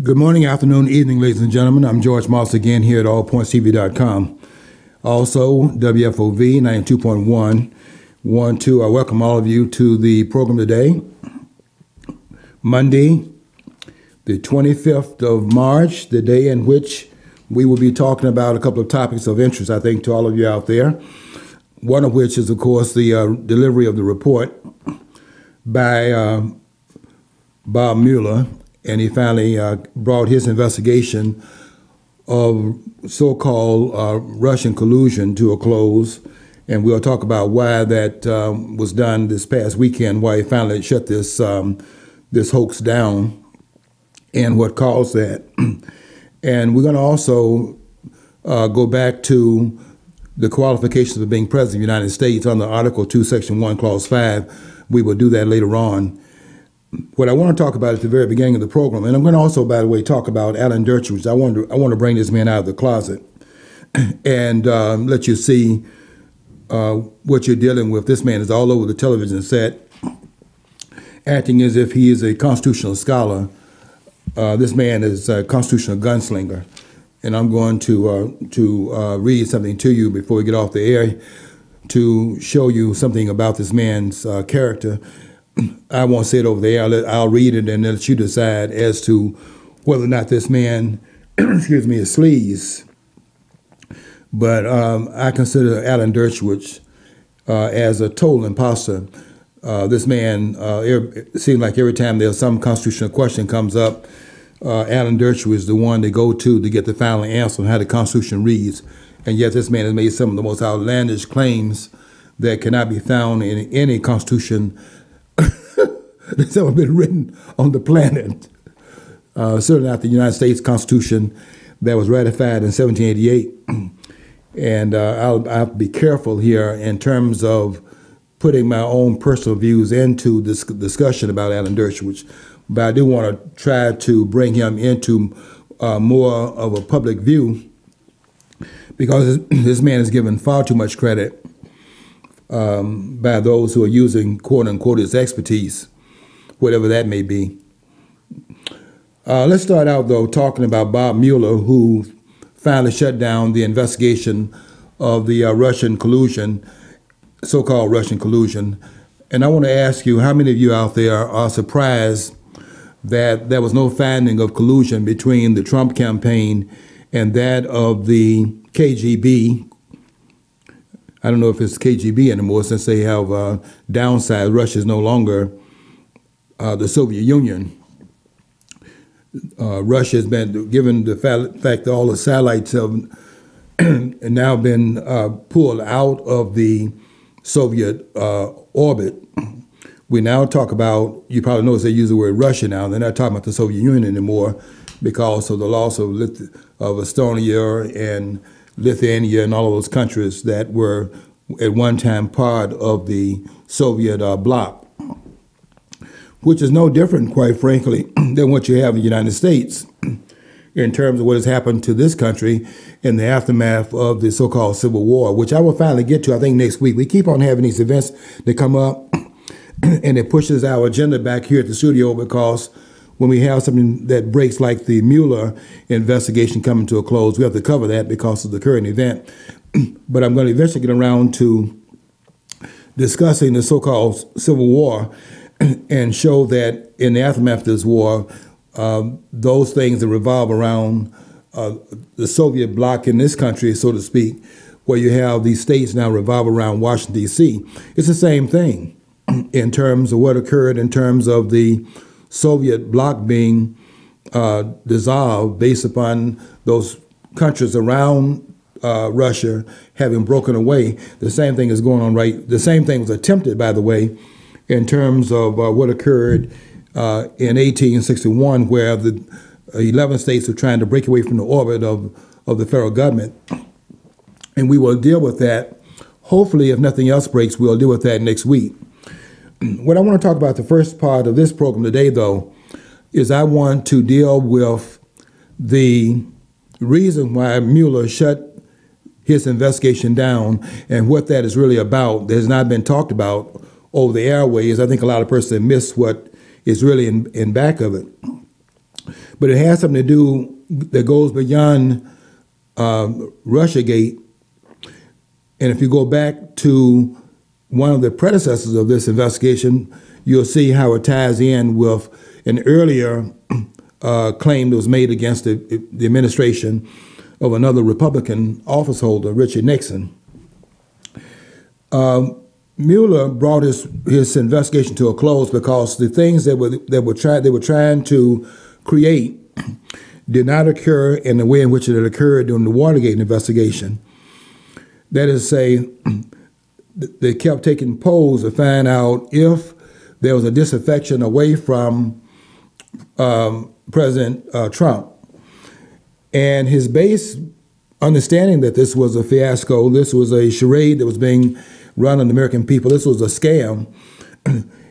Good morning, afternoon, evening, ladies and gentlemen. I'm George Moss again here at allpointstv.com. Also, WFOV 92.112. I welcome all of you to the program today, Monday, the 25th of March, the day in which we will be talking about a couple of topics of interest, I think, to all of you out there. One of which is, of course, the delivery of the report by Bob Mueller. And he finally brought his investigation of so-called Russian collusion to a close. And we'll talk about why that was done this past weekend, why he finally shut this this hoax down and what caused that. And we're going to also go back to the qualifications of being President of the United States under Article 2, Section 1, Clause 5. We will do that later on. What I want to talk about at the very beginning of the program, and I'm going to also, by the way, talk about Alan Dershowitz. I want to bring this man out of the closet and let you see what you're dealing with. This man is all over the television set, acting as if he is a constitutional scholar. This man is a constitutional gunslinger, and I'm going to read something to you before we get off the air to show you something about this man's character. I won't say it over there. I'll read it and let you decide as to whether or not this man, excuse me, is sleaze. But I consider Alan Dershowitz as a total imposter. This man, it seems like every time there's some constitutional question comes up, Alan Dershowitz is the one they go to get the final answer on how the Constitution reads. And yet this man has made some of the most outlandish claims that cannot be found in any constitution that's ever been written on the planet. Certainly not the United States Constitution that was ratified in 1788. And I'll have to be careful here in terms of putting my own personal views into this discussion about Alan Dershowitz. But I do want to try to bring him into more of a public view because this man is given far too much credit by those who are using, quote unquote, his expertise, whatever that may be. Let's start out, though, talking about Bob Mueller, who finally shut down the investigation of the Russian collusion, so-called Russian collusion. And I want to ask you, how many of you out there are surprised that there was no finding of collusion between the Trump campaign and that of the KGB? I don't know if it's KGB anymore since they have downsized. Russia is no longer the Soviet Union. Russia has been, given the fact that all the satellites have now been pulled out of the Soviet orbit. We now talk about, you probably notice they use the word Russia now. They're not talking about the Soviet Union anymore because of the loss of Estonia and Lithuania and all of those countries that were at one time part of the Soviet bloc, which is no different, quite frankly, than what you have in the United States in terms of what has happened to this country in the aftermath of the so-called Civil War, which I will finally get to, I think, next week. We keep on having these events that come up, and it pushes our agenda back here at the studio because when we have something that breaks like the Mueller investigation coming to a close, we have to cover that because of the current event. But I'm going to eventually get around to discussing the so-called Civil War and show that in the aftermath of this war, those things that revolve around the Soviet bloc in this country, so to speak, where you have these states now revolve around Washington, D.C., it's the same thing in terms of what occurred in terms of the Soviet bloc being dissolved based upon those countries around Russia having broken away. The same thing is going on the same thing was attempted, by the way, in terms of what occurred in 1861, where the 11 states were trying to break away from the orbit of the federal government. And we will deal with that. Hopefully, if nothing else breaks, we'll deal with that next week. What I want to talk about the first part of this program today, though, is I want to deal with the reason why Mueller shut his investigation down and what that is really about that has not been talked about over the airways. I think a lot of persons miss what is really in back of it. but it has something to do that goes beyond Russiagate. And if you go back to one of the predecessors of this investigation, you'll see how it ties in with an earlier claim that was made against the administration of another Republican office holder, Richard Nixon. Mueller brought his investigation to a close because the things that they were trying to create did not occur in the way in which it had occurred during the Watergate investigation. That is to say, they kept taking polls to find out if there was a disaffection away from President Trump. And his base understanding that this was a fiasco, this was a charade that was being run on the American people, this was a scam,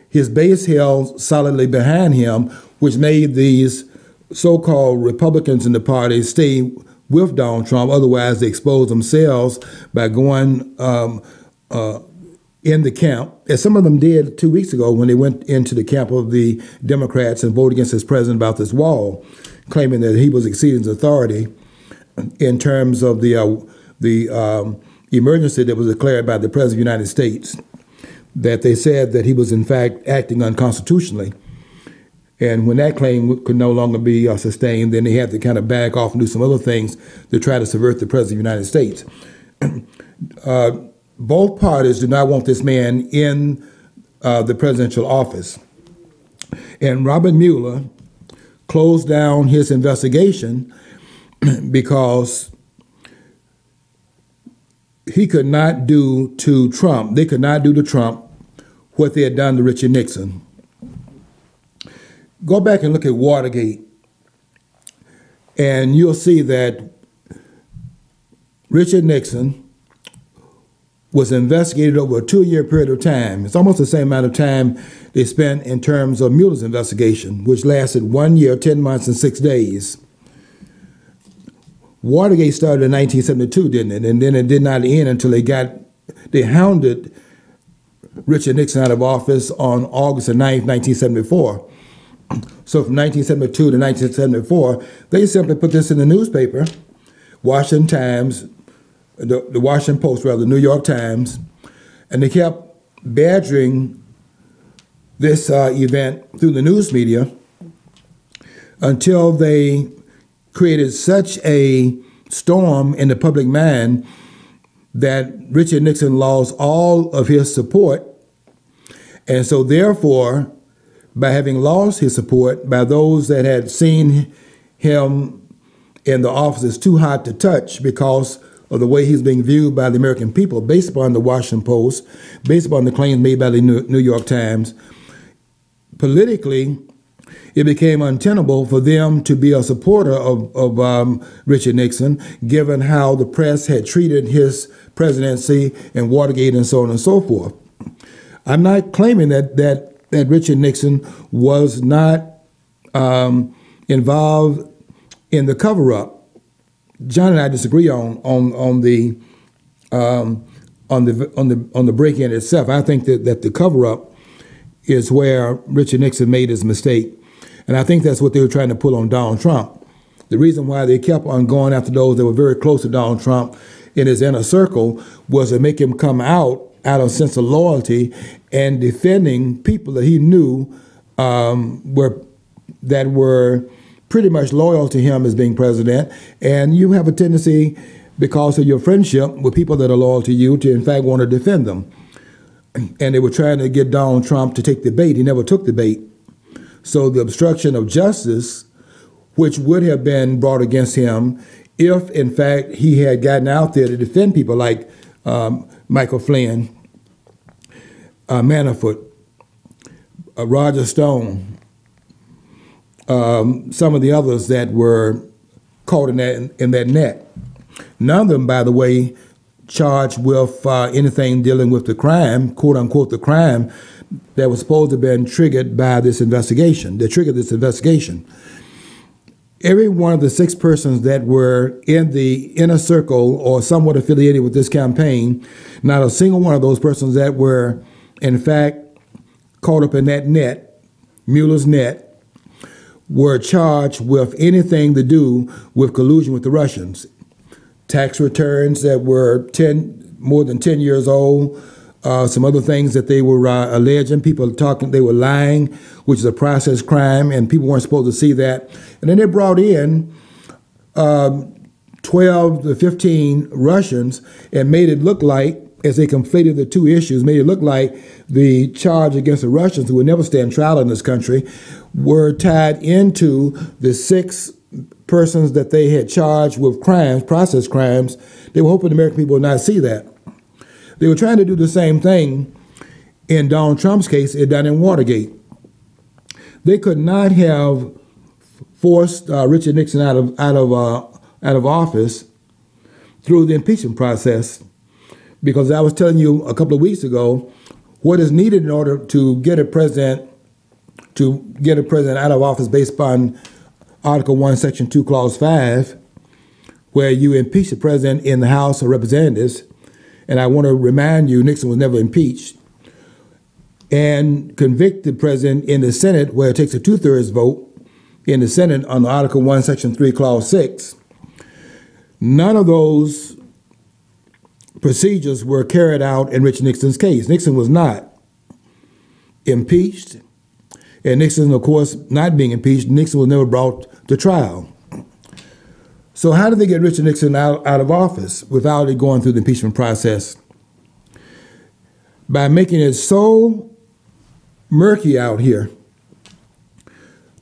his base held solidly behind him, which made these so-called Republicans in the party stay with Donald Trump. Otherwise, they exposed themselves by going in the camp, as some of them did 2 weeks ago when they went into the camp of the Democrats and voted against his president about this wall, claiming that he was exceeding his authority in terms of the emergency that was declared by the President of the United States, that they said that he was in fact acting unconstitutionally. And when that claim could no longer be sustained, then they had to kind of back off and do some other things to try to subvert the President of the United States. Both parties do not want this man in the presidential office. And Robert Mueller closed down his investigation because he could not do to Trump, they could not do to Trump what they had done to Richard Nixon. Go back and look at Watergate, and you'll see that Richard Nixon was investigated over a 2-year period of time. It's almost the same amount of time they spent in terms of Mueller's investigation, which lasted 1 year, 10 months, and 6 days. Watergate started in 1972, didn't it? And then it did not end until they hounded Richard Nixon out of office on August 9th, 1974. So from 1972 to 1974, they simply put this in the newspaper, Washington Times, the Washington Post, rather, the New York Times, and they kept badgering this event through the news media until they created such a storm in the public mind that Richard Nixon lost all of his support. And so therefore, by having lost his support by those that had seen him in the office as too hot to touch because of the way he's being viewed by the American people, based upon the Washington Post, based upon the claims made by the New York Times, politically, it became untenable for them to be a supporter of Richard Nixon, given how the press had treated his presidency and Watergate and so on and so forth. I'm not claiming that Richard Nixon was not involved in the cover-up. John and I disagree on the break-in itself. I think that the cover-up is where Richard Nixon made his mistake, and I think that's what they were trying to pull on Donald Trump. The reason why they kept on going after those that were very close to Donald Trump in his inner circle was to make him come out of a sense of loyalty and defending people that he knew were pretty much loyal to him as being president. And you have a tendency, because of your friendship with people that are loyal to you, to in fact want to defend them. And they were trying to get Donald Trump to take the bait. He never took the bait. So the obstruction of justice, which would have been brought against him if, in fact, he had gotten out there to defend people like Michael Flynn, Manafort, Roger Stone, some of the others that were caught in that net. None of them, by the way, charged with anything dealing with the crime, quote unquote, the crime that was supposed to have been triggered by this investigation, that triggered this investigation. Every one of the 6 persons that were in the inner circle or somewhat affiliated with this campaign, not a single one of those persons that were, in fact, caught up in that net, Mueller's net, were charged with anything to do with collusion with the Russians. Tax returns that were more than 10 years old, some other things that they were alleging. People talking they were lying, which is a process crime, and people weren't supposed to see that. And then they brought in 12 to 15 Russians and made it look like, as they conflated the two issues, made it look like the charge against the Russians, who would never stand trial in this country, were tied into the 6 persons that they had charged with crimes, process crimes. They were hoping the American people would not see that. They were trying to do the same thing in Donald Trump's case done in Watergate. They could not have forced Richard Nixon out of office through the impeachment process, because I was telling you a couple of weeks ago what is needed in order to get a president out of office based upon Article 1, Section 2, Clause 5, where you impeach the president in the House of Representatives. And I want to remind you, Nixon was never impeached. And convict the president in the Senate, where it takes a 2/3 vote in the Senate on Article 1, Section 3, Clause 6. None of those procedures were carried out in Richard Nixon's case. Nixon was not impeached. And Nixon, of course, not being impeached, Nixon was never brought to trial. So how did they get Richard Nixon out of office without it going through the impeachment process? By making it so murky out here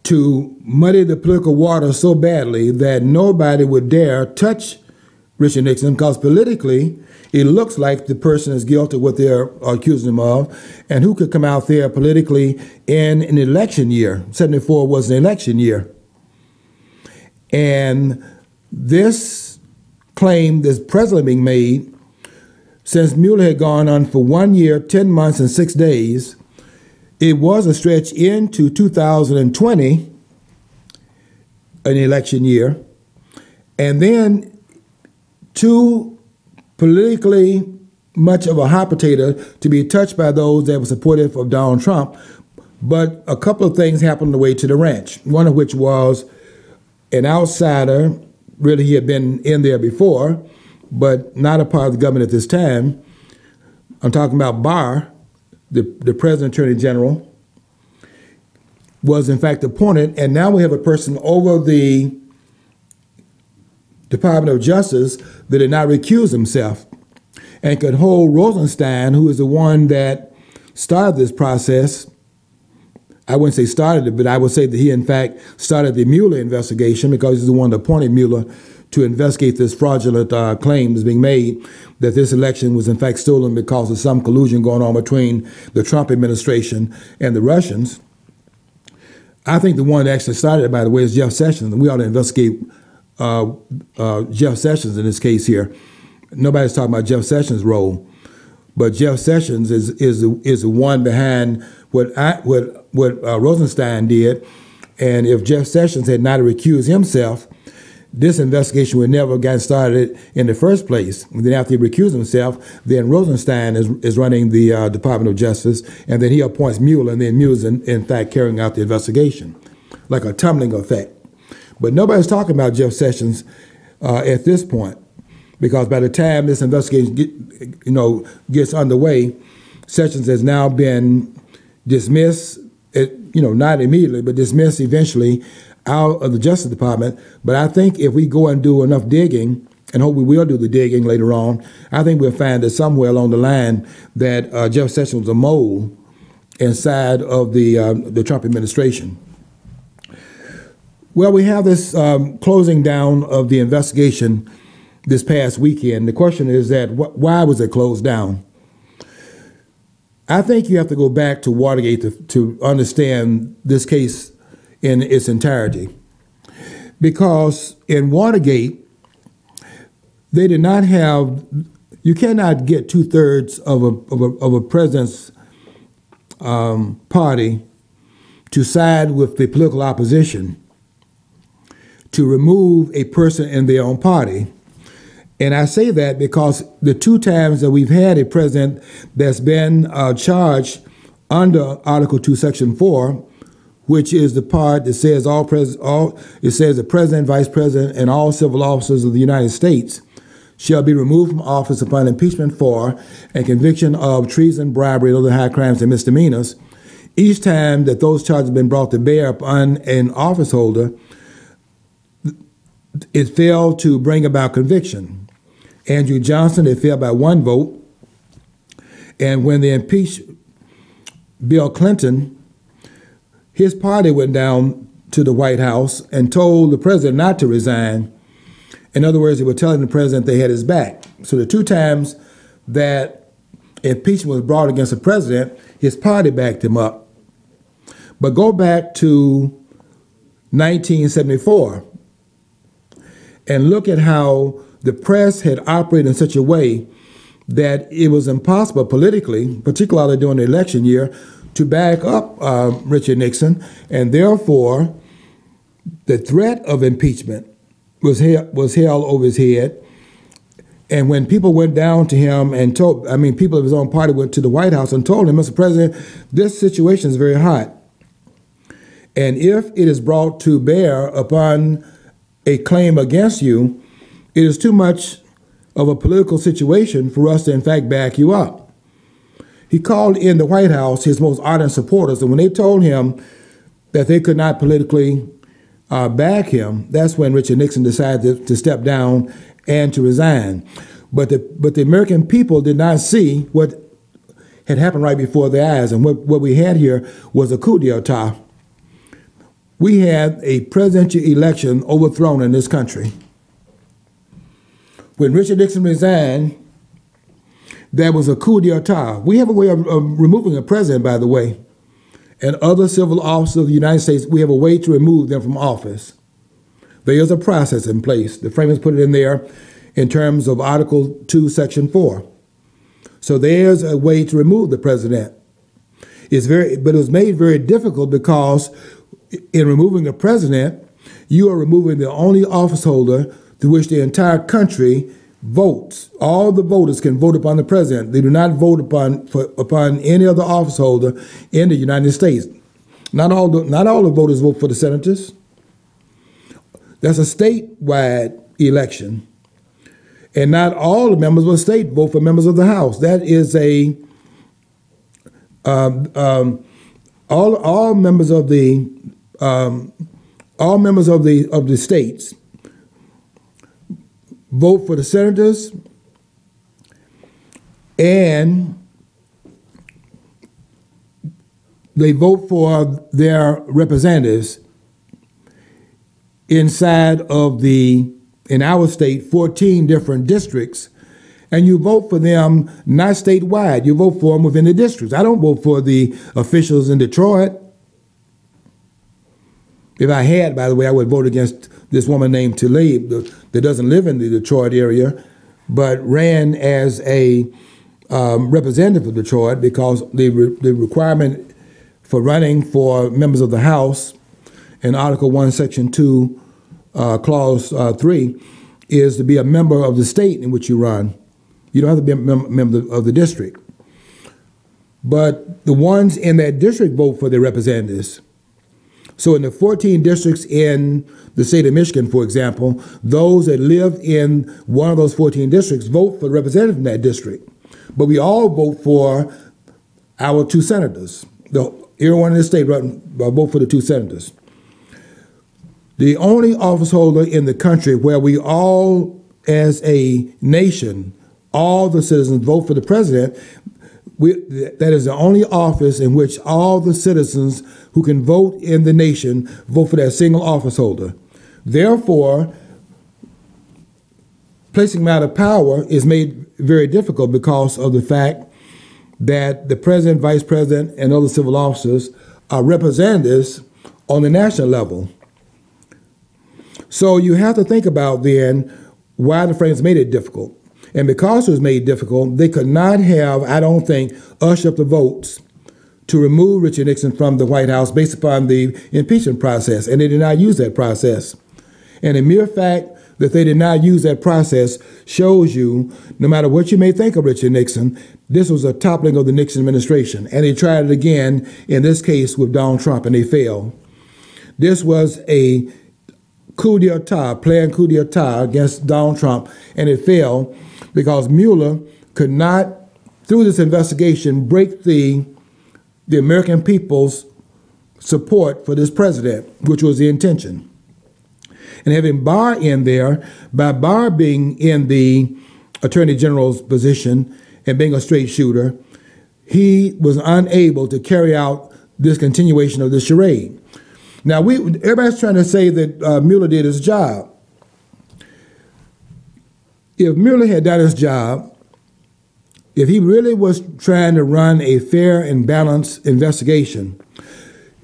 to muddy the political water so badly that nobody would dare touch Richard Nixon, because politically it looks like the person is guilty of what they're accusing him of. And who could come out there politically in an election year? 74 was an election year. And this claim that's presently being made, since Mueller had gone on for 1 year, 10 months, and 6 days, it was a stretch into 2020, an election year, and then too politically much of a hot potato to be touched by those that were supportive of Donald Trump. But a couple of things happened on the way to the ranch, one of which was an outsider. Really, he had been in there before, but not a part of the government at this time. I'm talking about Barr, the President Attorney General, was in fact appointed, and now we have a person over the Department of Justice that did not recuse himself and could hold Rosenstein, who is the one that started this process. I wouldn't say started it, but I would say that he, in fact, started the Mueller investigation, because he's the one that appointed Mueller to investigate this fraudulent claim that's being made that this election was, in fact, stolen because of some collusion going on between the Trump administration and the Russians. I think the one that actually started it, by the way, is Jeff Sessions, and we ought to investigate Jeff Sessions in this case here. Nobody's talking about Jeff Sessions' role, but Jeff Sessions is the one behind what Rosenstein did. And if Jeff Sessions had not recused himself, this investigation would never have gotten started in the first place. And then after he recused himself, then Rosenstein is running the Department of Justice, and then he appoints Mueller, and then Mueller's in fact carrying out the investigation, like a tumbling effect. But nobody's talking about Jeff Sessions at this point, because by the time this investigation gets underway, Sessions has now been dismissed, not immediately, but dismissed eventually out of the Justice Department. But I think if we go and do enough digging, and hope we will do the digging later on, I think we'll find that somewhere along the line that Jeff Sessions was a mole inside of the Trump administration. Well, we have this closing down of the investigation this past weekend. The question is that why was it closed down? I think you have to go back to Watergate to understand this case in its entirety. Because in Watergate, they did not have, you cannot get 2/3 of a president's party to side with the political opposition to remove a person in their own party. And I say that because the 2 times that we've had a president that's been charged under Article 2, Section 4 which is the part that says it says the president, vice president, and all civil officers of the United States shall be removed from office upon impeachment for and conviction of treason, bribery, and other high crimes and misdemeanors. Each time that those charges have been brought to bear upon an office holder, it failed to bring about conviction. Andrew Johnson, it failed by 1 vote. And when they impeached Bill Clinton, his party went down to the White House and told the president not to resign. In other words, they were telling the president they had his back. So the 2 times that impeachment was brought against the president, his party backed him up. But go back to 1974 and look at how the press had operated in such a way that it was impossible politically, particularly during the election year, to back up Richard Nixon, and therefore the threat of impeachment was held over his head. And when people went down to him and people of his own party went to the White House and told him, Mr. President, this situation is very hot. And if it is brought to bear upon a claim against you, it is too much of a political situation for us to, in fact, back you up. He called in the White House his most ardent supporters, and when they told him that they could not politically back him, that's when Richard Nixon decided to step down and to resign. But the American people did not see what had happened right before their eyes, and what we had here was a coup d'etat. We had a presidential election overthrown in this country. When Richard Nixon resigned, there was a coup d'etat. We have a way of removing a president, by the way, and other civil officers of the United States. We have a way to remove them from office. There is a process in place. The framers put it in there in terms of Article 2, Section 4. So there's a way to remove the president. But it was made very difficult because in removing the president, you are removing the only office holder through which the entire country votes. All the voters can vote upon the president. They do not vote upon any other office holder in the United States. Not all the voters vote for the senators. That's a statewide election. And not all the members of the state vote for members of the House. That is all members of the states vote for the senators, and they vote for their representatives inside of in our state, 14 different districts, and you vote for them not statewide. You vote for them within the districts. I don't vote for the officials in Detroit. If I had, by the way, I would vote against this woman named Tlaib that doesn't live in the Detroit area, but ran as a representative of Detroit, because the requirement for running for members of the House in Article 1, Section 2, Clause 3 is to be a member of the state in which you run. You don't have to be a member of the district. But the ones in that district vote for their representatives. So in the 14 districts in the state of Michigan, for example, those that live in one of those 14 districts vote for the representative in that district. But we all vote for our 2 senators. Everyone in the state vote for the 2 senators. The only office holder in the country where we all, as a nation, all the citizens vote for the president, that is the only office in which all the citizens who can vote in the nation vote for that single office holder. Therefore, placing him out of power is made very difficult because of the fact that the president, vice president, and other civil officers are representatives on the national level. So you have to think about then why the framers made it difficult. And because it was made difficult, they could not have, I don't think, ushered up the votes to remove Richard Nixon from the White House based upon the impeachment process. And they did not use that process. And the mere fact that they did not use that process shows you, no matter what you may think of Richard Nixon, This was a toppling of the Nixon administration, and they tried it again, in this case with Donald Trump, and they failed. This was a coup d'etat, planned coup d'etat against Donald Trump, and it failed because Mueller could not, through this investigation, break the American people's support for this president, which was the intention. And having Barr in there, by Barr being in the Attorney General's position and being a straight shooter, he was unable to carry out this continuation of the charade. Now, everybody's trying to say that Mueller did his job. If Mueller had done his job, if he really was trying to run a fair and balanced investigation,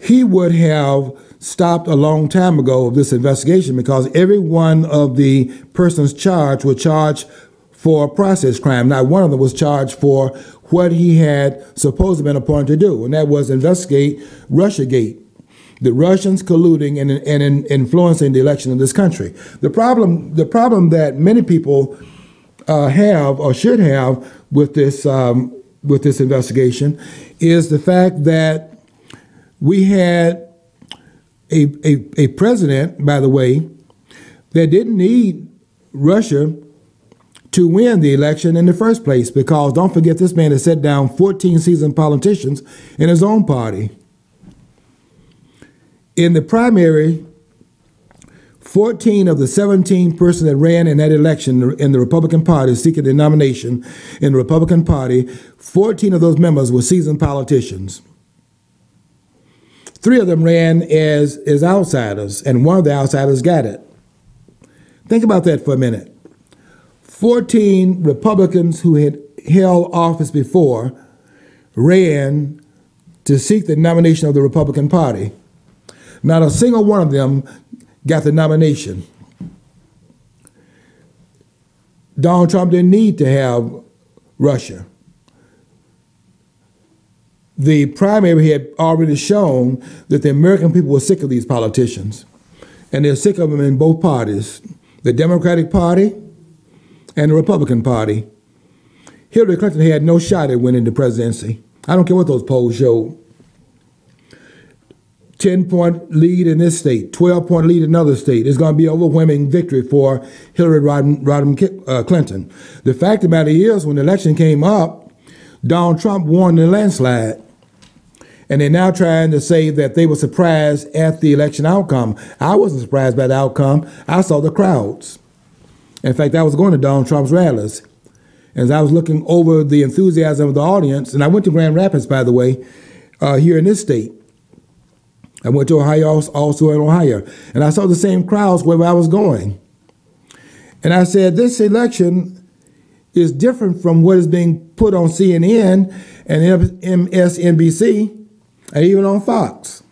he would have stopped a long time ago of this investigation, because every one of the persons charged were charged for a process crime. Not one of them was charged for what he had supposedly been appointed to do, and that was investigate Russiagate, the Russians colluding and influencing the election of this country. The problem that many people have or should have with this investigation is the fact that we had a president, by the way, that didn't need Russia to win the election in the first place, because don't forget, this man has set down 14 seasoned politicians in his own party. In the primary, 14 of the 17 persons that ran in that election in the Republican Party, seeking the nomination in the Republican Party, 14 of those members were seasoned politicians. 3 of them ran as outsiders, and one of the outsiders got it. Think about that for a minute. 14 Republicans who had held office before ran to seek the nomination of the Republican Party. Not a single one of them got the nomination. Donald Trump didn't need to have Russia. The primary had already shown that the American people were sick of these politicians, and they're sick of them in both parties, the Democratic Party and the Republican Party. Hillary Clinton had no shot at winning the presidency. I don't care what those polls showed. 10-point lead in this state, 12-point lead in another state. It's going to be an overwhelming victory for Hillary Clinton. The fact of the matter is, when the election came up, Donald Trump won the landslide. And they're now trying to say that they were surprised at the election outcome. I wasn't surprised by the outcome. I saw the crowds. In fact, I was going to Donald Trump's rallies. As I was looking over the enthusiasm of the audience, and I went to Grand Rapids, by the way, here in this state. I went to Ohio, also in Ohio, and I saw the same crowds wherever I was going. And I said, this election is different from what is being put on CNN and MSNBC and even on Fox.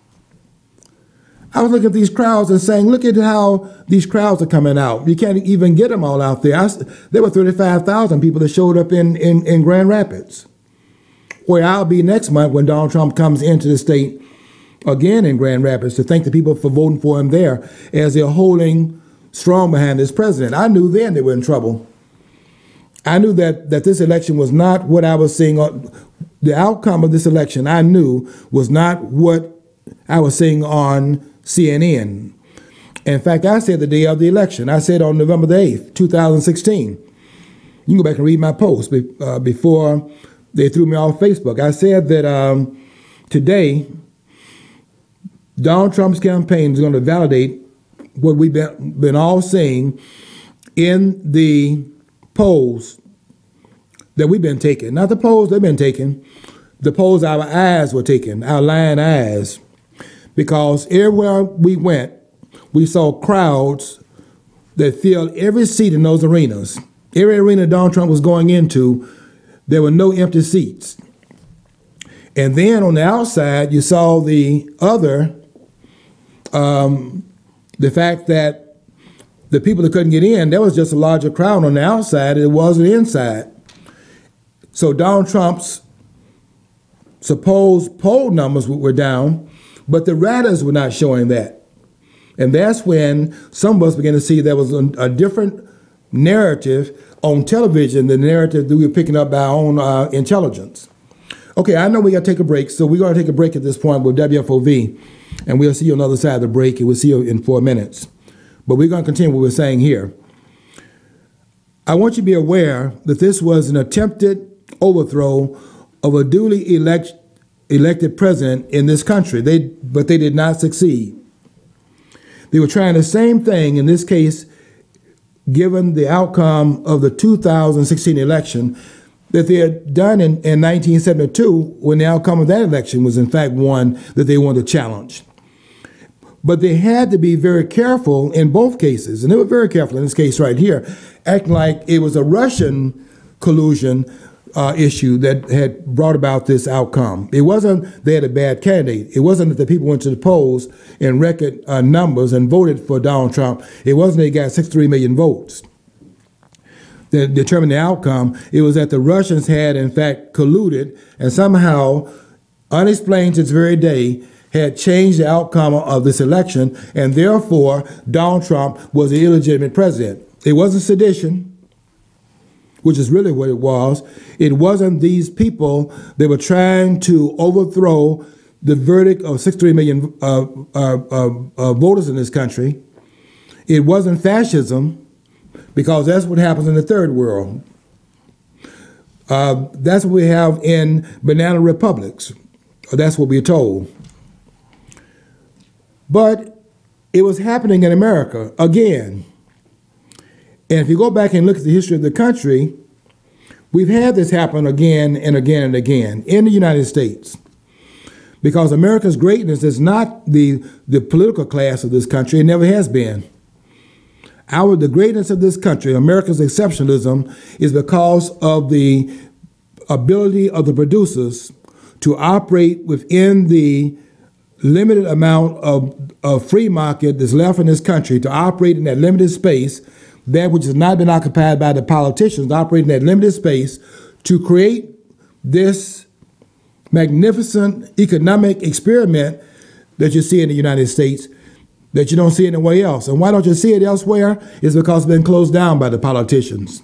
I was looking at these crowds and saying, look at how these crowds are coming out. You can't even get them all out there. There were 35,000 people that showed up in Grand Rapids, where I'll be next month when Donald Trump comes into the state again in Grand Rapids, to thank the people for voting for him there, as they're holding strong behind this president. I knew then they were in trouble. I knew that this election was not what I was seeing. The outcome of this election, I knew, was not what I was seeing on CNN. In fact, I said the day of the election, I said on November the 8th, 2016, you can go back and read my post before they threw me off Facebook. I said that today, Donald Trump's campaign is going to validate what we've been all saying in the polls that we've been taking. Not the polls they've been taking, the polls our eyes were taking, our lying eyes. Because everywhere we went, we saw crowds that filled every seat in those arenas. Every arena Donald Trump was going into, there were no empty seats. And then on the outside, you saw the other, the fact that the people that couldn't get in, there was just a larger crowd on the outside than it was on the inside. So Donald Trump's supposed poll numbers were down, but the rallies were not showing that. And that's when some of us began to see there was a different narrative on television the narrative that we were picking up by our own intelligence. Okay, I know we got to take a break, so we're going to take a break at this point with WFOV, and we'll see you on the other side of the break, and we'll see you in 4 minutes. But we're going to continue what we're saying here. I want you to be aware that this was an attempted overthrow of a duly elected president in this country, but they did not succeed. They were trying the same thing, in this case, given the outcome of the 2016 election, that they had done in 1972 when the outcome of that election was in fact one that they wanted to challenge. But they had to be very careful in both cases, and they were very careful in this case right here, acting like it was a Russian collusion issue that had brought about this outcome. It wasn't they had a bad candidate. It wasn't that the people went to the polls in record numbers and voted for Donald Trump. It wasn't they got 63 million votes that determined the outcome. It was that the Russians had, in fact, colluded and somehow, unexplained to this very day, had changed the outcome of this election, and therefore Donald Trump was an illegitimate president. It wasn't sedition, which is really what it was. It wasn't these people that were trying to overthrow the verdict of 63 million voters in this country. It wasn't fascism, because that's what happens in the third world. That's what we have in banana republics. That's what we're told. But it was happening in America again. And if you go back and look at the history of the country, we've had this happen again and again and again in the United States. Because America's greatness is not the political class of this country. It never has been. The greatness of this country, America's exceptionalism, is because of the ability of the producers to operate within the limited amount of free market that's left in this country, to operate in that limited space, that which has not been occupied by the politicians, operate in that limited space to create this magnificent economic experiment that you see in the United States, that you don't see anywhere else. And why don't you see it elsewhere? Is because it's been closed down by the politicians.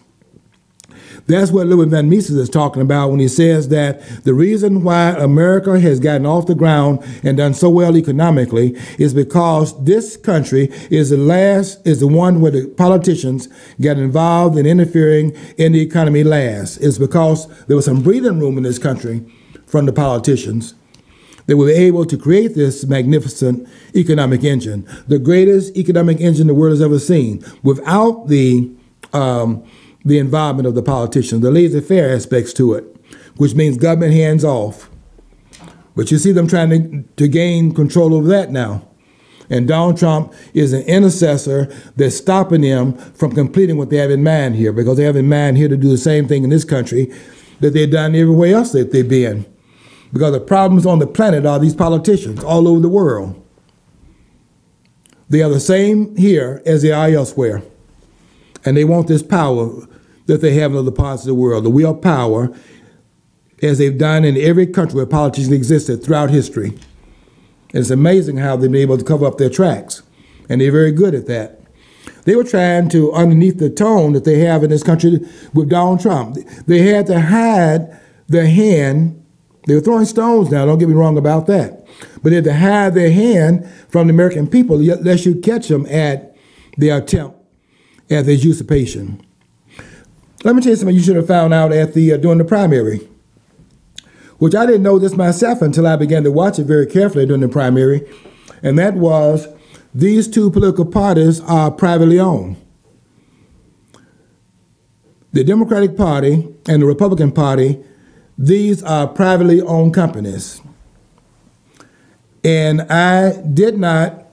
That's what Louis Van Mises is talking about when he says that the reason why America has gotten off the ground and done so well economically is because this country is the one where the politicians got involved in interfering in the economy last. It's because there was some breathing room in this country from the politicians. They were able to create this magnificent economic engine, the greatest economic engine the world has ever seen, without the involvement of the politicians, the laissez-faire aspects to it, which means government hands off. But you see them trying to gain control over that now. And Donald Trump is an intercessor that's stopping them from completing what they have in mind here, because they have in mind here to do the same thing in this country that they've done everywhere else that they've been. Because the problems on the planet are these politicians all over the world. They are the same here as they are elsewhere. And they want this power that they have in other parts of the world, the will power, as they've done in every country where politicians existed throughout history. And it's amazing how they've been able to cover up their tracks. And they're very good at that. They were trying to, underneath the tone that they have in this country with Donald Trump, they had to hide their hand. They were throwing stones now, don't get me wrong about that. But they had to hide their hand from the American people, lest you catch them at their attempt at this usurpation. Let me tell you something you should have found out at during the primary, which I didn't know this myself until I began to watch it very carefully during the primary, and that was these two political parties are privately owned. The Democratic Party and the Republican Party, these are privately owned companies. And I did not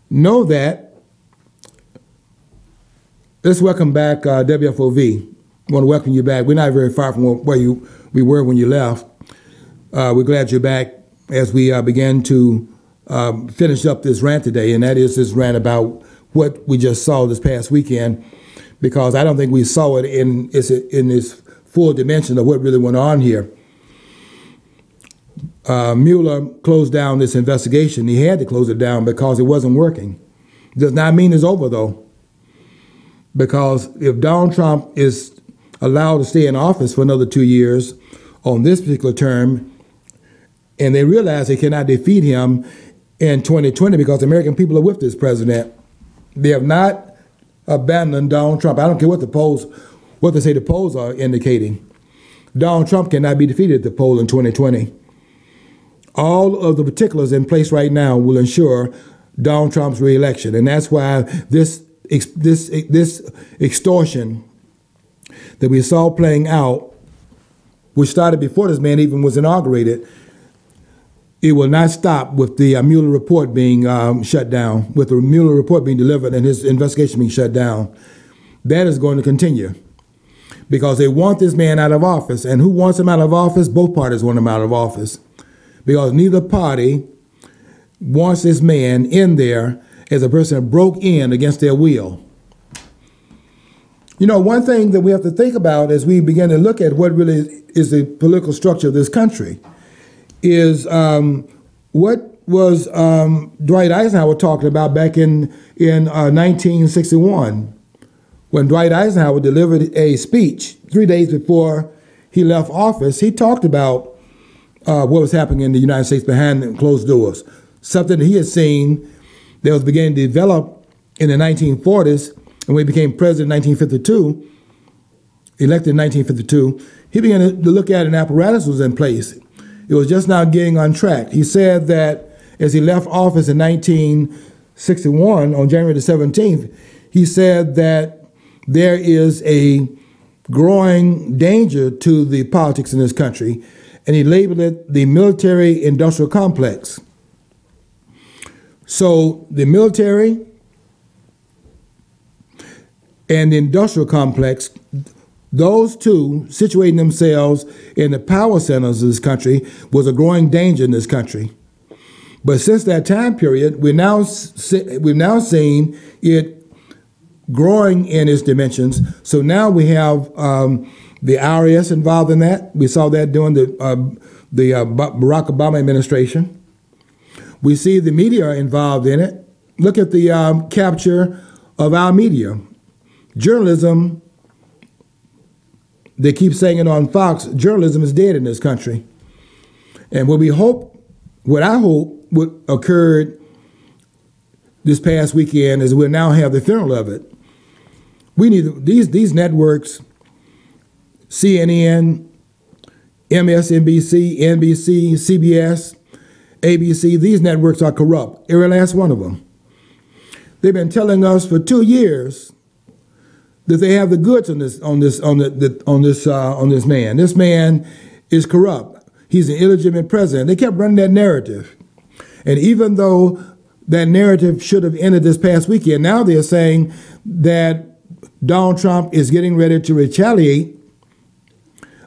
know that. Let's welcome back WFOV. I want to welcome you back. We're not very far from where we were when you left. We're glad you're back as we begin to finish up this rant today, and that is this rant about what we just saw this past weekend, because I don't think we saw it in its full dimension of what really went on here. Mueller closed down this investigation. He had to close it down because it wasn't working. Does not mean it's over, though. because if Donald Trump is allowed to stay in office for another 2 years on this particular term, and they realize they cannot defeat him in 2020 because the American people are with this president, they have not abandoned Donald Trump. I don't care what they say the polls are indicating. Donald Trump cannot be defeated at the poll in 2020. All of the particulars in place right now will ensure Donald Trump's reelection, and that's why this extortion that we saw playing out, which started before this man even was inaugurated, it will not stop with the Mueller report being shut down, with the Mueller report being delivered and his investigation being shut down. That is going to continue because they want this man out of office. And who wants him out of office? Both parties want him out of office because neither party wants this man in there as a person that broke in against their will. You know, one thing that we have to think about as we begin to look at what really is the political structure of this country is what was Dwight Eisenhower talking about back in 1961 when Dwight Eisenhower delivered a speech 3 days before he left office. He talked about what was happening in the United States behind closed doors, something that he had seen that was beginning to develop in the 1940s. And when he became president in 1952, elected in 1952, he began to look at an apparatus was in place. It was just now getting on track. He said that as he left office in 1961, on January the 17th, he said that there is a growing danger to the politics in this country, and he labeled it the military-industrial complex. So the military and the industrial complex, those two situating themselves in the power centers of this country was a growing danger in this country. But since that time period, we've now seen it growing in its dimensions. So now we have the IRS involved in that. We saw that during the Barack Obama administration. We see the media involved in it. Look at the capture of our media. Journalism, they keep saying it on Fox, journalism is dead in this country. And what I hope what occurred this past weekend is we'll now have the funeral of it. We need these networks, CNN, MSNBC, NBC, CBS, ABC, these networks are corrupt, every last one of them. They've been telling us for 2 years that they have the goods on this man. This man is corrupt. He's an illegitimate president. They kept running that narrative. And even though that narrative should have ended this past weekend, now they're saying that Donald Trump is getting ready to retaliate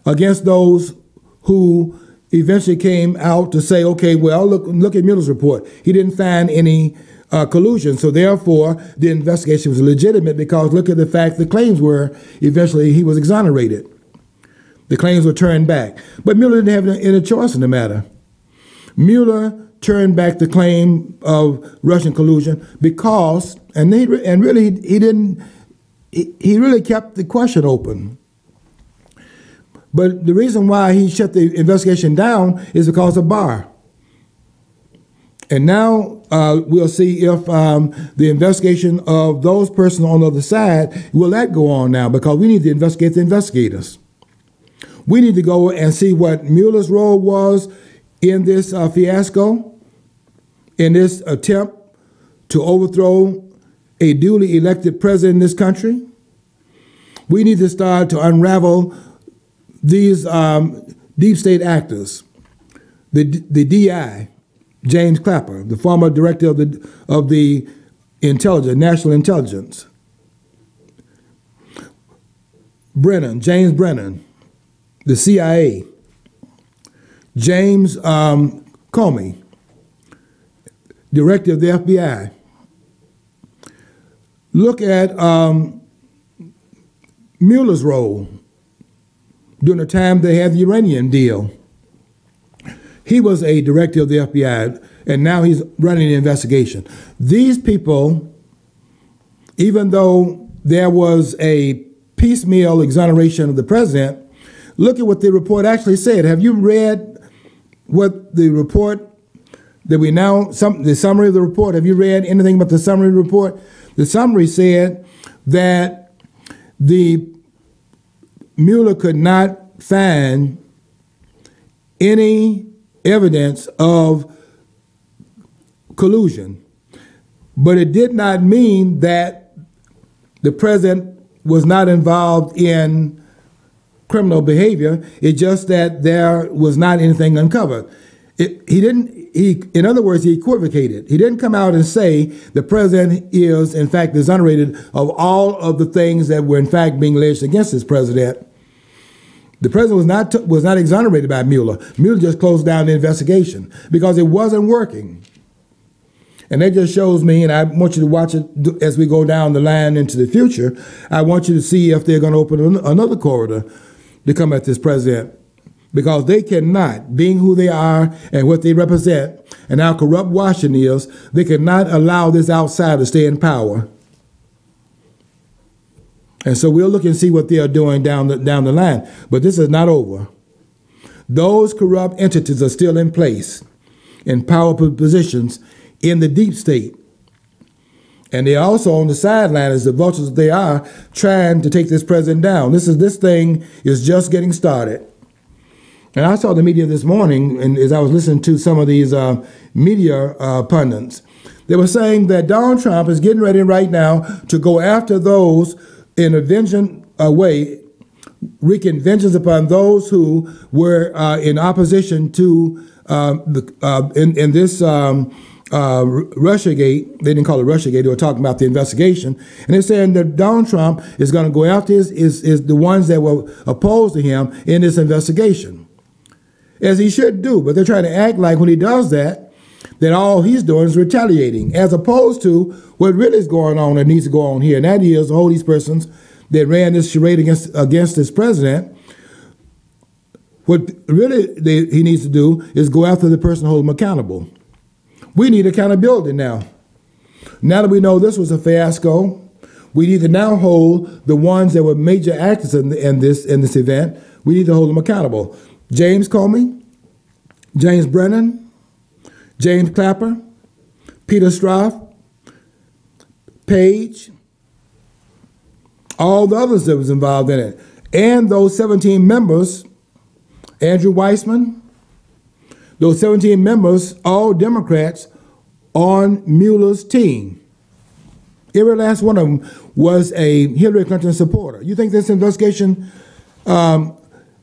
against those who eventually came out to say, okay, well, look at Mueller's report. He didn't find any collusion. So therefore, the investigation was legitimate because look at the fact the claims were eventually he was exonerated. The claims were turned back. But Mueller didn't have any choice in the matter. Mueller turned back the claim of Russian collusion because, he really kept the question open. But the reason why he shut the investigation down is because of Barr. And now we'll see if the investigation of those persons on the other side, will that go on now? Because we need to investigate the investigators. We need to go and see what Mueller's role was in this fiasco, in this attempt to overthrow a duly elected president in this country. We need to start to unravel these deep state actors, the DI, James Clapper, the former director of the intelligence, national intelligence. James Brennan, the CIA. James Comey, director of the FBI. Look at Mueller's role during the time they had the uranium deal. He was a director of the FBI, and now he's running the investigation. These people, even though there was a piecemeal exoneration of the president, look at what the report actually said. Have you read what the report that the summary of the report, have you read anything about the summary of the report? The summary said that the Mueller could not find any evidence of collusion, but it did not mean that the president was not involved in criminal behavior. It's just that there was not anything uncovered. In other words, he equivocated. He didn't come out and say the president is, in fact, exonerated of all of the things that were, in fact, being alleged against this president. The president was not exonerated by Mueller. Mueller just closed down the investigation because it wasn't working. And that just shows me, and I want you to watch it as we go down the line into the future, I want you to see if they're going to open another corridor to come at this president. Because they cannot, being who they are and what they represent, and how corrupt Washington is, they cannot allow this outsider to stay in power. And so we'll look and see what they are doing down the line. But this is not over. Those corrupt entities are still in place, in powerful positions in the deep state. And they're also on the sideline, as the vultures they are, trying to take this president down. This thing is just getting started. And I saw the media this morning, and as I was listening to some of these media pundits, they were saying that Donald Trump is getting ready right now to go after those in a vengeance way, wreaking vengeance upon those who were in opposition to in this Russiagate. They didn't call it Russiagate. They were talking about the investigation, and they're saying that Donald Trump is going to go after is the ones that were opposed to him in this investigation. As he should do, but they're trying to act like when he does that all he's doing is retaliating, as opposed to what really is going on that needs to go on here, and that is all these persons that ran this charade against this president. What really he needs to do is go after the person, hold him accountable. We need accountability now. Now that we know this was a fiasco, we need to now hold the ones that were major actors in this event. We need to hold them accountable. James Comey, James Brennan, James Clapper, Peter Strzok, Page, all the others that was involved in it, and those 17 members, Andrew Weissman, those 17 members, all Democrats on Mueller's team. Every last one of them was a Hillary Clinton supporter. You think this investigation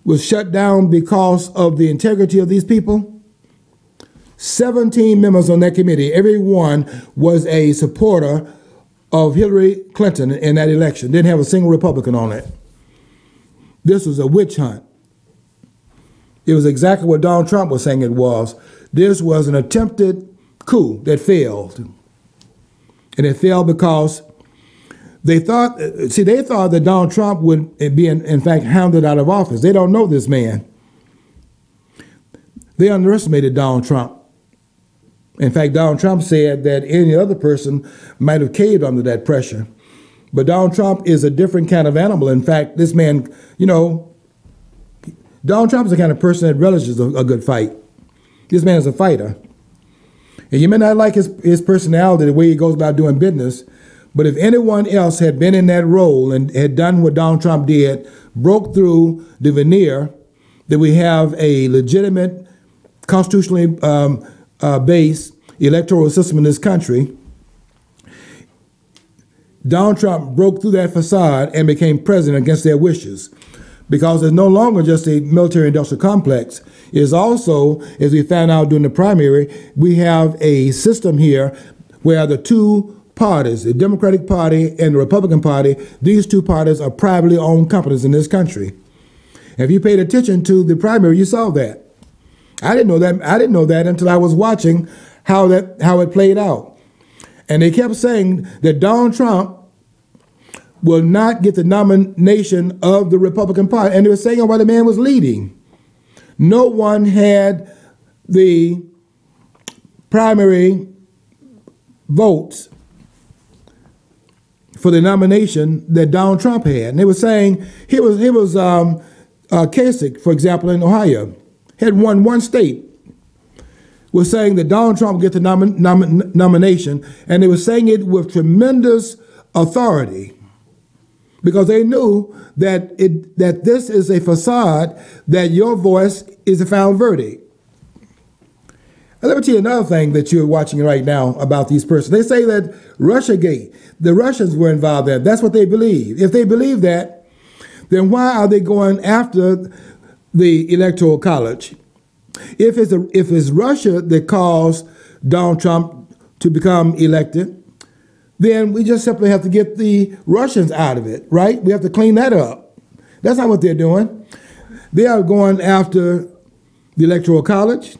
was shut down because of the integrity of these people? 17 members on that committee, every one was a supporter of Hillary Clinton in that election. Didn't have a single Republican on it. This was a witch hunt. It was exactly what Donald Trump was saying it was. This was an attempted coup that failed. And it failed because they thought that Donald Trump would be, in fact, hounded out of office. They don't know this man. They underestimated Donald Trump. In fact, Donald Trump said that any other person might have caved under that pressure. But Donald Trump is a different kind of animal. In fact, this man, Donald Trump is the kind of person that relishes a good fight. This man is a fighter. And you may not like his personality, the way he goes about doing business, but if anyone else had been in that role and had done what Donald Trump did, broke through the veneer that we have a legitimate, constitutionally based electoral system in this country, Donald Trump broke through that facade and became president against their wishes. Because it's no longer just a military-industrial complex. It is also, as we found out during the primary, we have a system here where the two parties, the Democratic Party and the Republican Party, these two parties are privately owned companies in this country. If you paid attention to the primary, you saw that. I didn't know that. I didn't know that until I was watching how it played out. And they kept saying that Donald Trump will not get the nomination of the Republican Party. And they were saying why the man was leading. No one had the primary votes for the nomination that Donald Trump had. And they were saying Kasich, for example, in Ohio, had won one state, was saying that Donald Trump would get the nomination, and they were saying it with tremendous authority because they knew that this is a facade, that your voice is a final verdict. And let me tell you another thing that you're watching right now about these persons. They say that Russiagate, the Russians were involved there. That's what they believe. If they believe that, then why are they going after the Electoral College? If it's Russia that caused Donald Trump to become elected, then we just simply have to get the Russians out of it, right? We have to clean that up. That's not what they're doing. They are going after the Electoral College.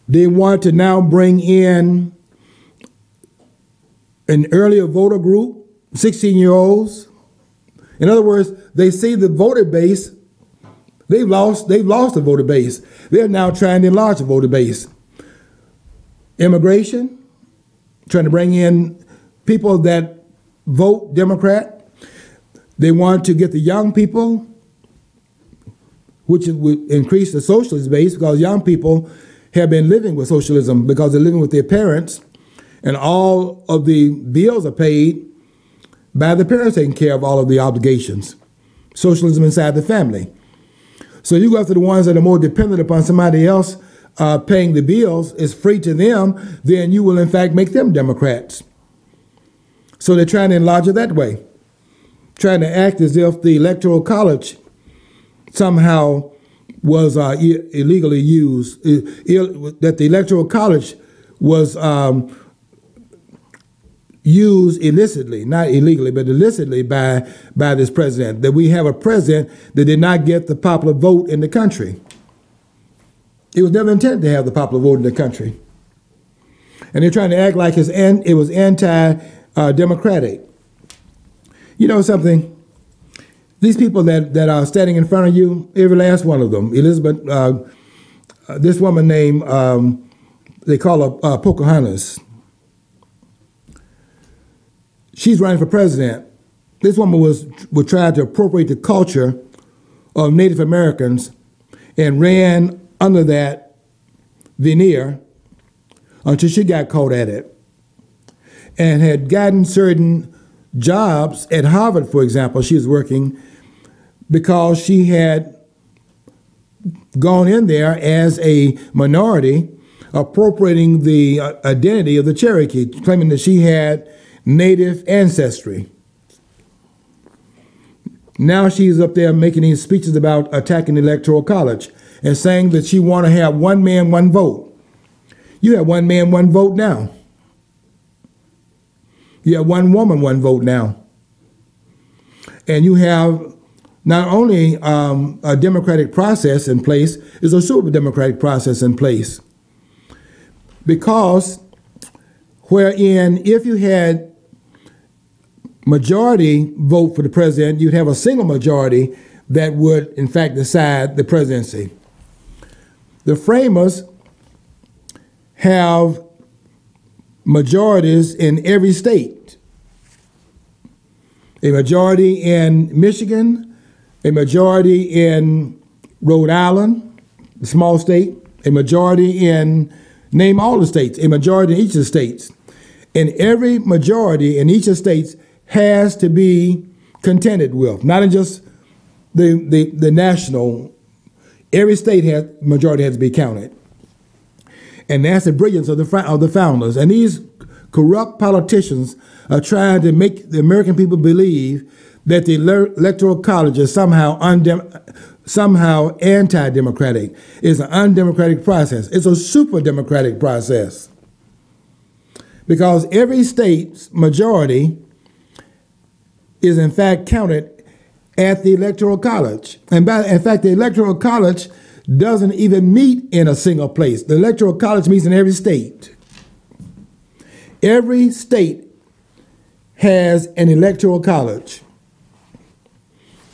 They want to now bring in an earlier voter group, 16-year-olds. In other words, they see the voter base. They've lost the voter base. They're now trying to enlarge the voter base. Immigration, trying to bring in people that vote Democrat. They want to get the young people, which would increase the socialist base, because young people have been living with socialism because they're living with their parents, and all of the bills are paid by the parents taking care of all of the obligations. Socialism inside the family. So you go after the ones that are more dependent upon somebody else paying the bills, is free to them, then you will in fact make them Democrats. So they're trying to enlarge it that way, trying to act as if the Electoral College somehow was illegally used, that the Electoral College was used illicitly, not illegally, but illicitly by this president, that we have a president that did not get the popular vote in the country. It was never intended to have the popular vote in the country. And they're trying to act like it was anti-democratic. You know something? These people that are standing in front of you, every last one of them, Elizabeth, this woman named, they call her Pocahontas. She's running for president. This woman was trying to appropriate the culture of Native Americans and ran under that veneer until she got caught at it, and had gotten certain jobs at Harvard, for example. She was working because she had gone in there as a minority, appropriating the identity of the Cherokee, claiming that she had Native ancestry. Now she's up there making these speeches about attacking the Electoral College and saying that she want to have one man, one vote. You have one man, one vote now. You have one woman, one vote now. And you have not only a democratic process in place, there's a super democratic process in place. Because wherein if you had majority vote for the president, you'd have a single majority that would, in fact, decide the presidency. The framers have majorities in every state. A majority in Michigan, a majority in Rhode Island, a small state, a majority in, name all the states, a majority in each of the states. And every majority in each of the states has to be contended with, not in just the national. Every state majority has to be counted. And that's the brilliance of the founders. And these corrupt politicians are trying to make the American people believe that the Electoral College is somehow anti-democratic. It's an undemocratic process. It's a super democratic process. Because every state's majority is in fact counted at the Electoral College. And in fact, the Electoral College doesn't even meet in a single place. The Electoral College meets in every state. Every state has an Electoral College.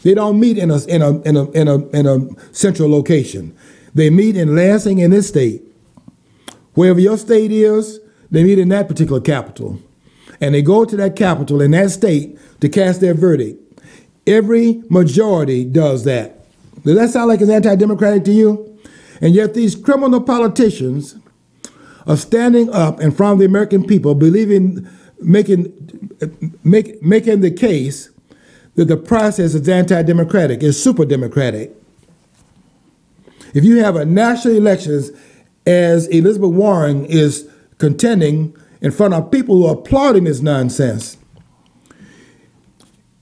They don't meet in a central location. They meet in Lansing in this state. Wherever your state is, they meet in that particular capital. and they go to that capital in that state to cast their verdict, every majority does that. Does that sound like it's anti-democratic to you? And yet these criminal politicians are standing up in front of the American people, making the case that the process is anti-democratic, is super democratic. If you have a national elections as Elizabeth Warren is contending in front of people who are applauding this nonsense,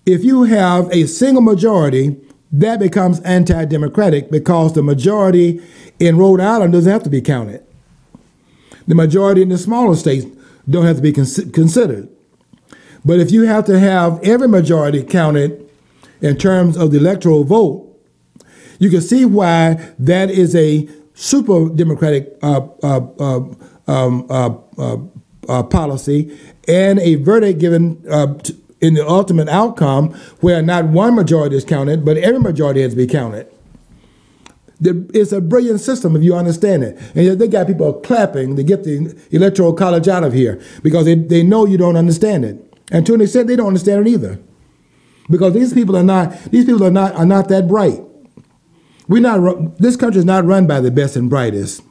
if you have a single majority, that becomes anti-democratic because the majority in Rhode Island doesn't have to be counted. The majority in the smaller states don't have to be considered. But if you have to have every majority counted in terms of the electoral vote, you can see why that is a super democratic policy and a verdict given in the ultimate outcome where not one majority is counted, but every majority has to be counted. It's a brilliant system if you understand it. And they got people clapping to get the Electoral College out of here because they know you don't understand it. And to an extent, they don't understand it either. Because these people are not that bright. This country is not run by the best and brightest.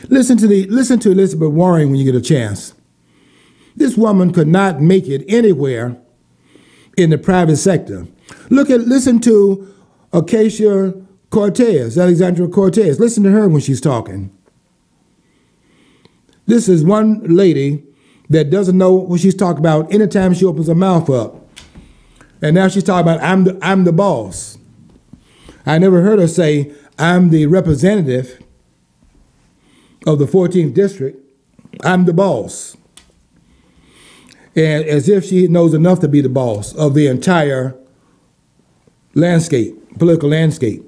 Listen to Elizabeth Warren when you get a chance. This woman could not make it anywhere in the private sector. Listen to Alexandria Cortez. Listen to her when she's talking. This is one lady that doesn't know what she's talking about anytime she opens her mouth up. And now she's talking about, I'm the boss. I never heard her say, I'm the representative of the 14th district. I'm the boss. And as if she knows enough to be the boss of the entire political landscape.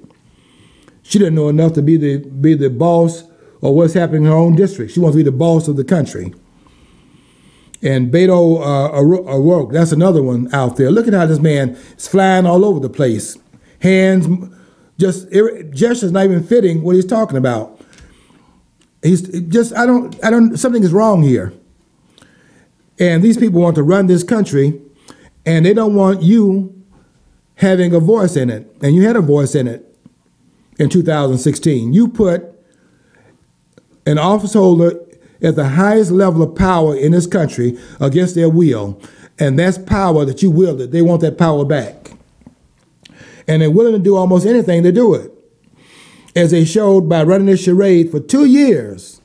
She didn't know enough to be the boss of what's happening in her own district. She wants to be the boss of the country. And Beto O'Rourke, that's another one out there. Look at how this man is flying all over the place. Hands, gestures not even fitting what he's talking about. Something is wrong here. And these people want to run this country, and they don't want you having a voice in it. And you had a voice in it in 2016. You put an office holder at the highest level of power in this country against their will. And that's power that you wielded. They want that power back. And they're willing to do almost anything to do it. As they showed by running this charade for 2 years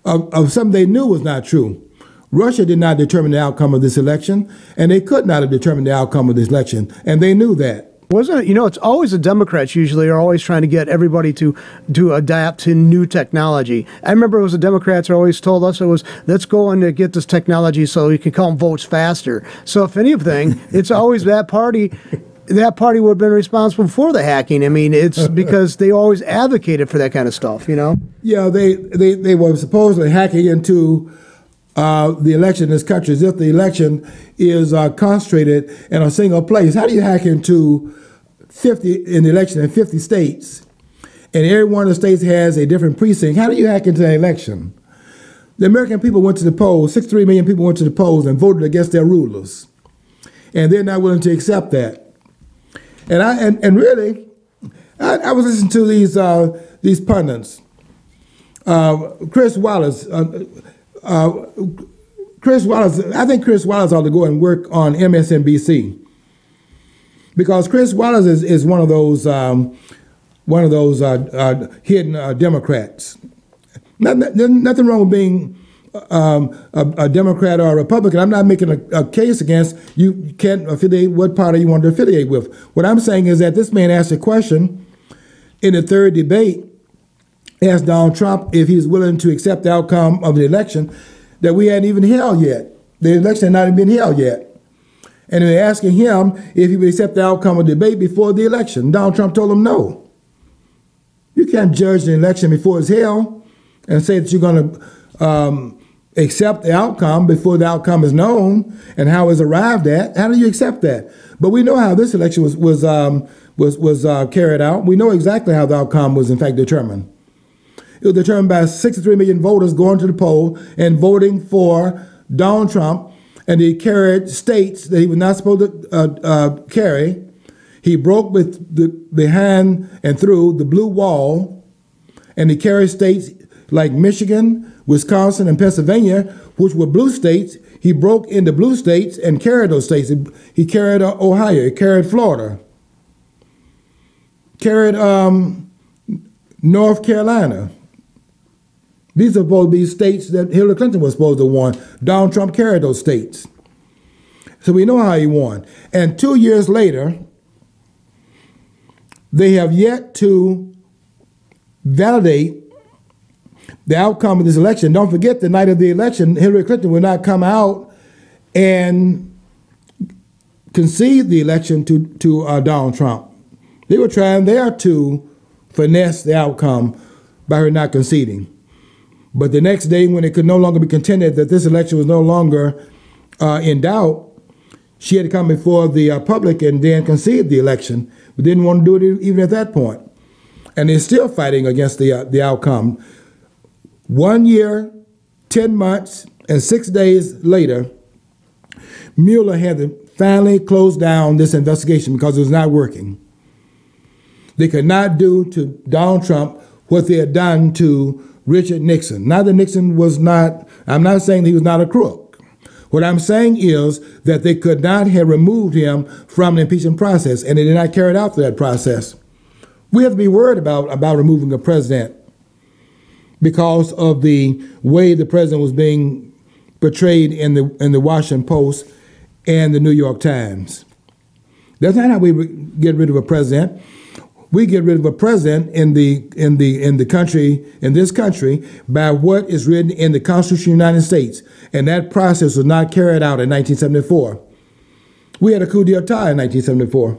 of something they knew was not true. Russia did not determine the outcome of this election, and they could not have determined the outcome of this election, and they knew that. Wasn't it? You know, it's always the Democrats usually are always trying to get everybody to adapt to new technology. I remember it was the Democrats who always told us it was, let's go and get this technology so you can count votes faster. So if anything, it's always that party. That party would have been responsible for the hacking. I mean, it's because they always advocated for that kind of stuff, you know? Yeah, they were supposedly hacking into the election in this country as if the election is concentrated in a single place. How do you hack into the election in 50 states, and every one of the states has a different precinct? How do you hack into an election? The American people went to the polls, 63 million people went to the polls and voted against their rulers. And they're not willing to accept that. And really, I was listening to these pundits. Chris Wallace, I think Chris Wallace ought to go and work on MSNBC, because Chris Wallace is one of those hidden Democrats. Nothing wrong with being a Democrat or a Republican. I'm not making a case against you. Can't affiliate what party you want to affiliate with. What I'm saying is that this man asked a question in the third debate, asked Donald Trump if he's willing to accept the outcome of the election that we hadn't even held yet. The election had not even been held yet. And they're asking him if he would accept the outcome of the debate before the election. Donald Trump told him no. You can't judge the election before it's held and say that you're going to accept the outcome before the outcome is known and how it's arrived at. How do you accept that? But we know how this election was carried out. We know exactly how the outcome was in fact determined. It was determined by 63 million voters going to the poll and voting for Donald Trump, and he carried states that he was not supposed to carry. He broke behind and through the blue wall, and he carried states like Michigan, Wisconsin, and Pennsylvania, which were blue states. He broke into blue states and carried those states. He carried Ohio, he carried Florida, carried North Carolina. These are supposed to be states that Hillary Clinton was supposed to win. Donald Trump carried those states. So we know how he won. And 2 years later, they have yet to validate the outcome of this election. Don't forget, the night of the election, Hillary Clinton would not come out and concede the election to Donald Trump. They were trying there to finesse the outcome by her not conceding. But the next day, when it could no longer be contended that this election was no longer in doubt, she had to come before the public and then concede the election, but didn't want to do it even at that point. And they're still fighting against the outcome. 1 year, 10 months, and 6 days later, Mueller had to finally close down this investigation because it was not working. They could not do to Donald Trump what they had done to Richard Nixon. Now that Nixon was not, I'm not saying that he was not a crook. What I'm saying is that they could not have removed him from the impeachment process, and they did not carry it out through that process. We have to be worried about removing a president because of the way the president was being portrayed in the Washington Post and the New York Times. That's not how we get rid of a president. We get rid of a president in this country by what is written in the Constitution of the United States, and that process was not carried out in 1974. We had a coup d'etat in 1974,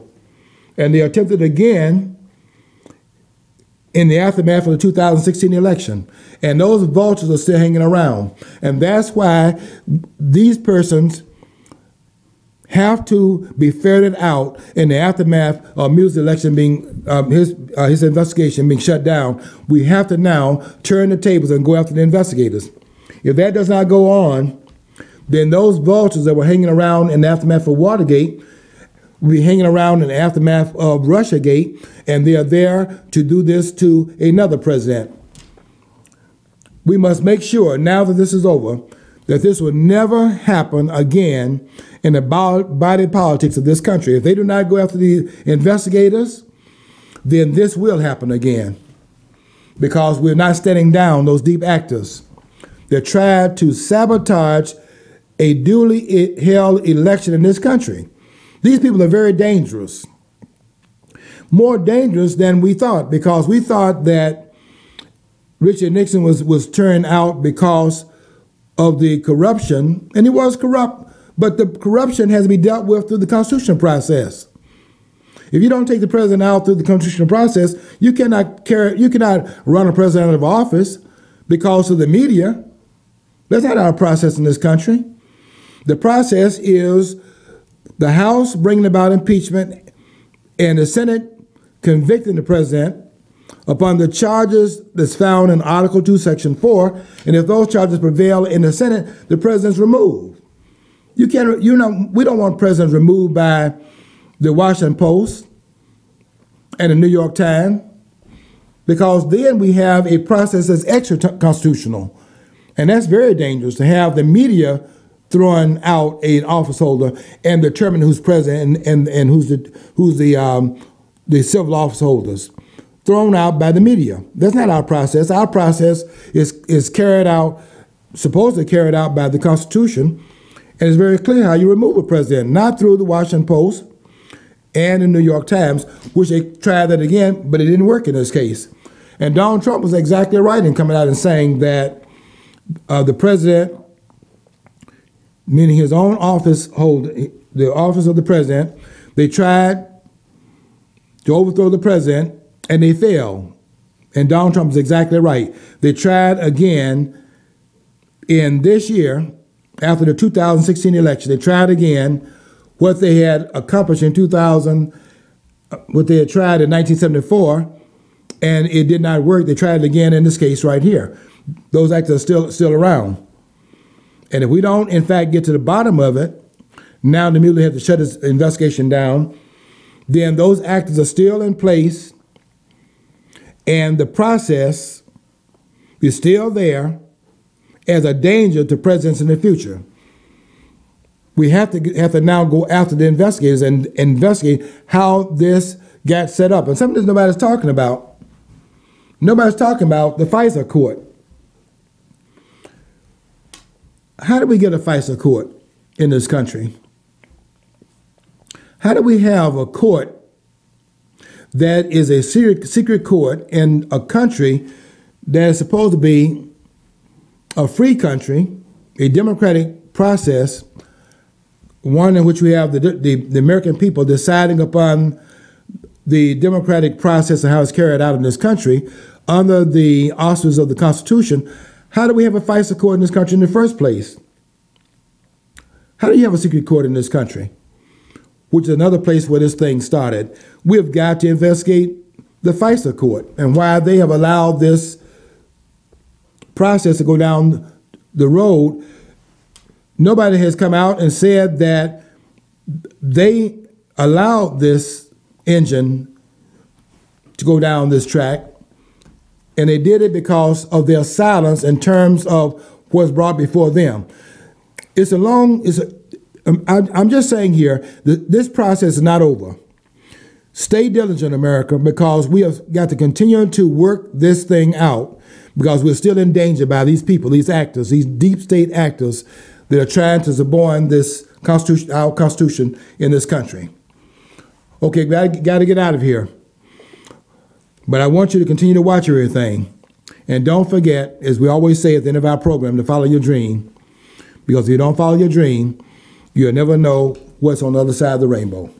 and they attempted again in the aftermath of the 2016 election, and those vultures are still hanging around, and that's why these persons have to be ferreted out in the aftermath of Mueller's election being, his investigation being shut down. We have to now turn the tables and go after the investigators. If that does not go on, then those vultures that were hanging around in the aftermath of Watergate will be hanging around in the aftermath of Russiagate, and they are there to do this to another president. We must make sure, now that this is over, that this will never happen again in the body politics of this country. If they do not go after the investigators, then this will happen again, because we're not standing down those deep actors that tried to sabotage a duly held election in this country. These people are very dangerous, more dangerous than we thought, because we thought that Richard Nixon was turned out because of the corruption, and he was corrupt, but the corruption has to be dealt with through the constitutional process. If you don't take the president out through the constitutional process, you cannot run a president out of office because of the media. That's not our process in this country. The process is the House bringing about impeachment and the Senate convicting the president upon the charges that's found in Article 2, Section 4, and if those charges prevail in the Senate, the president's removed. We don't want presidents removed by the Washington Post and the New York Times, because then we have a process that's extra-constitutional, and that's very dangerous, to have the media throwing out an office holder and determine who's president and who's the civil office holders, thrown out by the media. That's not our process. Our process is carried out, supposedly carried out by the Constitution, and it's very clear how you remove a president, not through the Washington Post and the New York Times, which they tried that again, but it didn't work in this case. And Donald Trump was exactly right in coming out and saying that the president, meaning his own office holder, the office of the president, they tried to overthrow the president, and they failed. And Donald Trump is exactly right. They tried again in this year, after the 2016 election. They tried again what they had accomplished in what they had tried in 1974, and it did not work. They tried it again in this case right here. Those actors are still around. And if we don't, in fact, get to the bottom of it, now the Mueller has to shut his investigation down, then those actors are still in place, and the process is still there as a danger to presidents in the future. We have to now go after the investigators and investigate how this got set up. And something that nobody's talking about. Nobody's talking about the FISA court. How did we get a FISA court in this country? How do we have a court that is a secret court in a country that is supposed to be a free country, a democratic process, one in which we have the American people deciding upon the democratic process and how it's carried out in this country under the auspices of the Constitution? How do we have a FISA court in this country in the first place? How do you have a secret court in this country? Which is another place where this thing started. We've got to investigate the FISA court and why they have allowed this process to go down the road. Nobody has come out and said that they allowed this engine to go down this track, and they did it because of their silence in terms of what's brought before them. I'm just saying here that this process is not over. Stay diligent, America, because we have got to continue to work this thing out, because we're still in danger by these people, these actors, these deep state actors that are trying to suborn this Constitution, our Constitution in this country. Okay, got to get out of here. But I want you to continue to watch everything. And don't forget, as we always say at the end of our program, to follow your dream. Because if you don't follow your dream, you'll never know what's on the other side of the rainbow.